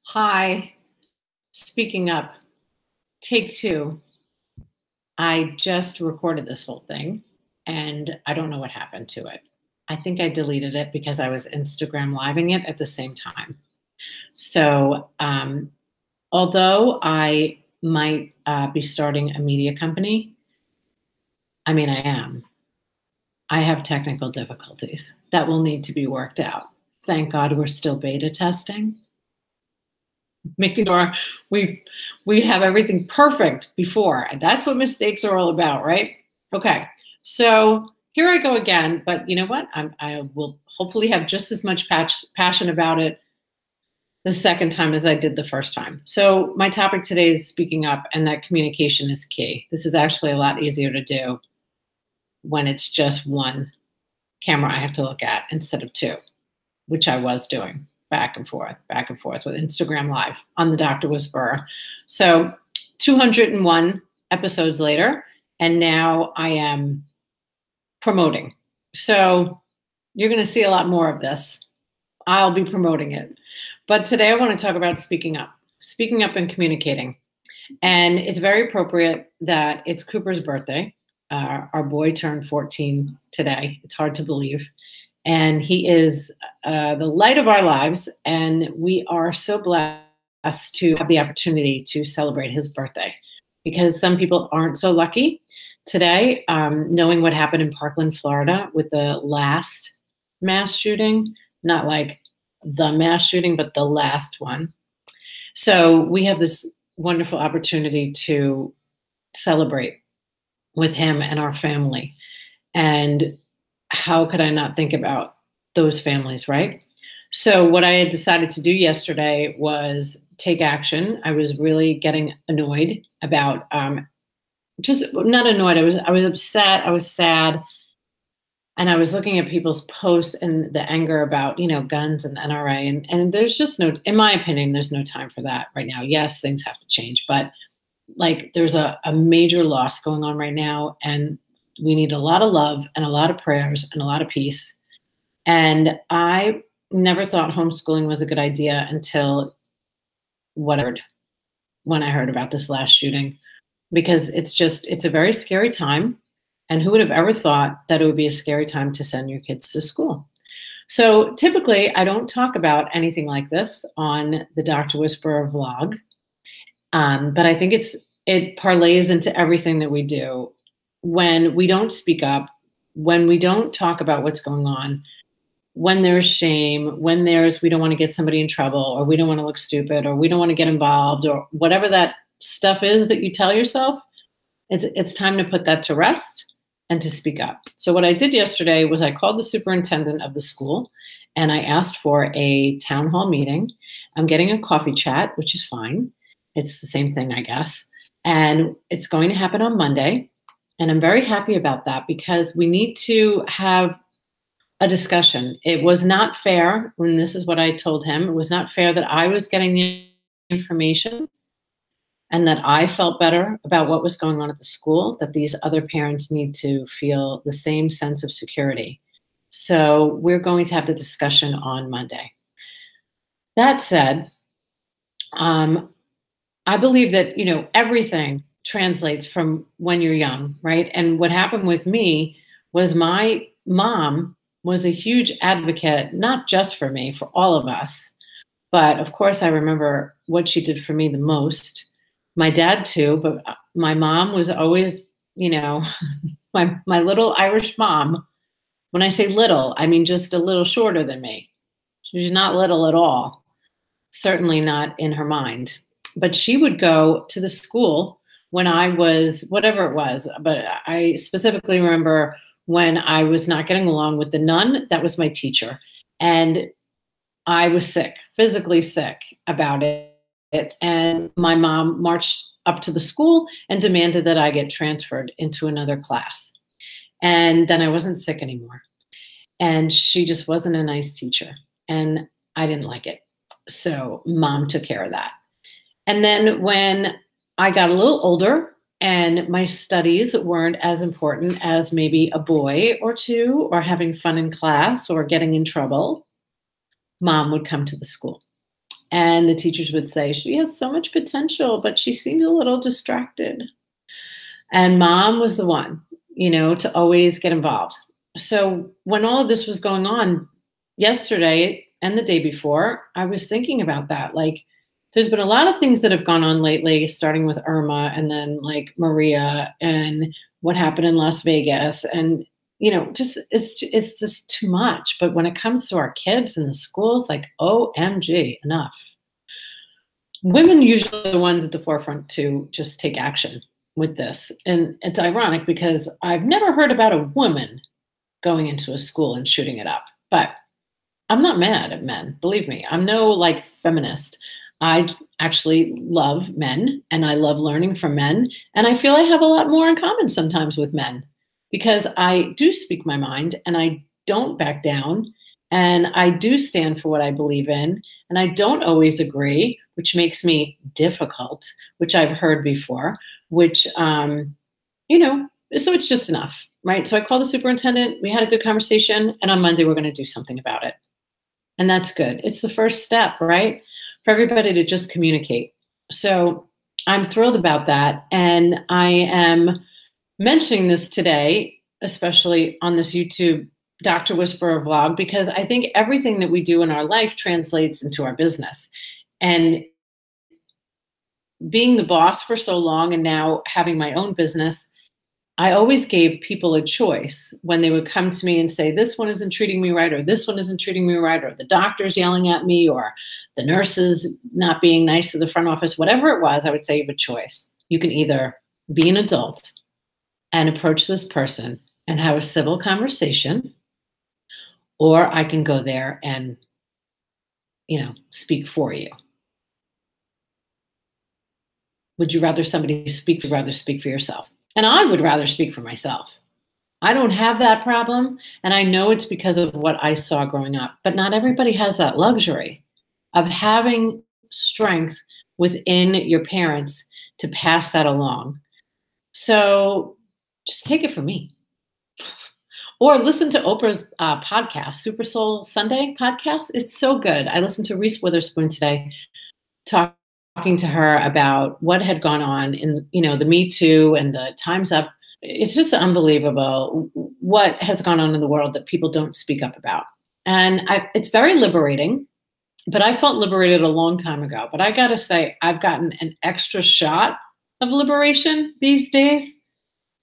Hi, speaking up, take two. I just recorded this whole thing and I don't know what happened to it. I think I deleted it because I was Instagram living it at the same time. So, although I might be starting a media company, I mean, I am. I have technical difficulties that will need to be worked out. Thank God we're still beta testing, making sure we've we have everything perfect before. And that's what mistakes are all about, right? Okay. So here I go again, but you know what? I will hopefully have just as much passion about it the second time as I did the first time. So my topic today is speaking up, and that communication is key. This is actually a lot easier to do when it's just one camera I have to look at instead of two, which I was doing back and forth with Instagram Live on the Dr. Whisperer. So 201 episodes later, and now I am promoting. So you're going to see a lot more of this. I'll be promoting it. But today I want to talk about speaking up and communicating. And it's very appropriate that it's Cooper's birthday. Our boy turned 14 today. It's hard to believe. And he is the light of our lives. And we are so blessed to have the opportunity to celebrate his birthday, because some people aren't so lucky today. Knowing what happened in Parkland, Florida with the last mass shooting, not like the mass shooting, but the last one. So we have this wonderful opportunity to celebrate with him and our family. And how could I not think about those families, right? So what I had decided to do yesterday was take action. I was really getting annoyed about, just not annoyed. I was upset. I was sad. And I was looking at people's posts and the anger about, guns and NRA. And there's just no, in my opinion, there's no time for that right now. Yes, things have to change, but like there's a major loss going on right now. And we need a lot of love and a lot of prayers and a lot of peace. And I never thought homeschooling was a good idea until when I heard about this last shooting, because it's a very scary time. And who would have ever thought that it would be a scary time to send your kids to school? So typically, I don't talk about anything like this on the Dr. Whisperer vlog, but I think it parlays into everything that we do. When we don't speak up, when we don't talk about what's going on, when there's shame, when we don't want to get somebody in trouble, or we don't want to look stupid, or we don't want to get involved, or whatever that stuff is that you tell yourself, it's time to put that to rest and to speak up. So what I did yesterday was I called the superintendent of the school and I asked for a town hall meeting. I'm getting a coffee chat, which is fine. It's the same thing, I guess. And it's going to happen on Monday. And I'm very happy about that, because we need to have a discussion. It was not fair, and this is what I told him, it was not fair that I was getting the information and that I felt better about what was going on at the school, that these other parents need to feel the same sense of security. So we're going to have the discussion on Monday. That said, I believe that, everything translates from when you're young, right? And what happened with me was my mom was a huge advocate, not just for me, for all of us. But of course, I remember what she did for me the most. My dad too, but my mom was always, my little Irish mom. When I say little, I mean just a little shorter than me. She's not little at all, certainly not in her mind. But she would go to the school when I was, whatever it was, but I specifically remember when I was not getting along with the nun, that was my teacher. And I was sick, physically sick about it. And my mom marched up to the school and demanded that I get transferred into another class. And then I wasn't sick anymore. And she just wasn't a nice teacher. And I didn't like it. So mom took care of that. And then when I got a little older and my studies weren't as important as maybe a boy or two, or having fun in class, or getting in trouble, mom would come to the school. And the teachers would say, she has so much potential, but she seems a little distracted. And mom was the one, to always get involved. So when all of this was going on yesterday and the day before, I was thinking about that. Like, there's been a lot of things that have gone on lately, starting with Irma and then like Maria and what happened in Las Vegas. And, just it's just too much. But when it comes to our kids in the schools, like, OMG, enough. Women usually are the ones at the forefront to just take action with this. And it's ironic because I've never heard about a woman going into a school and shooting it up. But I'm not mad at men. Believe me, I'm no like feminist. I actually love men and I love learning from men. And I feel I have a lot more in common sometimes with men because I do speak my mind and I don't back down and I do stand for what I believe in. And I don't always agree, which makes me difficult, which I've heard before, which, so it's just enough, right? So I called the superintendent, we had a good conversation, and on Monday, we're going to do something about it. And that's good. It's the first step, right? For everybody to just communicate. So I'm thrilled about that. And I am mentioning this today, especially on this YouTube Dr. Whisperer vlog, because I think everything that we do in our life translates into our business. And being the boss for so long and now having my own business, I always gave people a choice when they would come to me and say, this one isn't treating me right, or this one isn't treating me right, or the doctor's yelling at me, or the nurses not being nice to the front office, whatever it was, I would say you have a choice. You can either be an adult and approach this person and have a civil conversation, or I can go there and, speak for you. Would you rather somebody speak, rather speak for yourself? And I would rather speak for myself. I don't have that problem. And I know it's because of what I saw growing up, but not everybody has that luxury of having strength within your parents to pass that along. So just take it from me. Or listen to Oprah's podcast, Super Soul Sunday podcast. It's so good. I listened to Reese Witherspoon today talking to her about what had gone on in, the Me Too and the Time's Up. It's just unbelievable what has gone on in the world that people don't speak up about. And it's very liberating, but I felt liberated a long time ago. But I got to say, I've gotten an extra shot of liberation these days.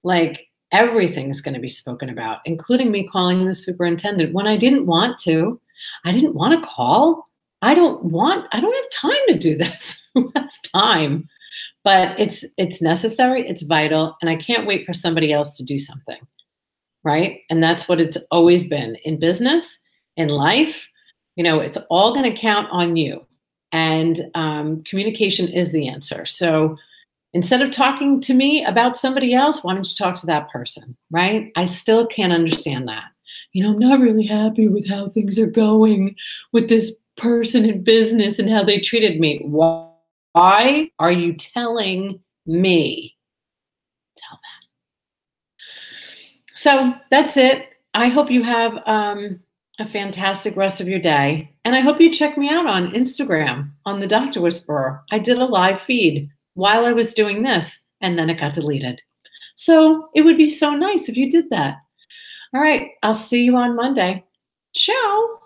Like, everything's going to be spoken about, including me calling the superintendent when I didn't want to. I didn't want to call. I don't have time to do this. Who has time? But it's necessary, it's vital, and I can't wait for somebody else to do something, right? And that's what it's always been in business, in life. It's all going to count on you. And communication is the answer. So instead of talking to me about somebody else, why don't you talk to that person, right? I still can't understand that. I'm not really happy with how things are going with this person in business and how they treated me. Why are you telling me? Tell that. So that's it. I hope you have a fantastic rest of your day. And I hope you check me out on Instagram on the Dr. Whisperer. I did a live feed while I was doing this, and then it got deleted. So it would be so nice if you did that. All right, I'll see you on Monday. Ciao.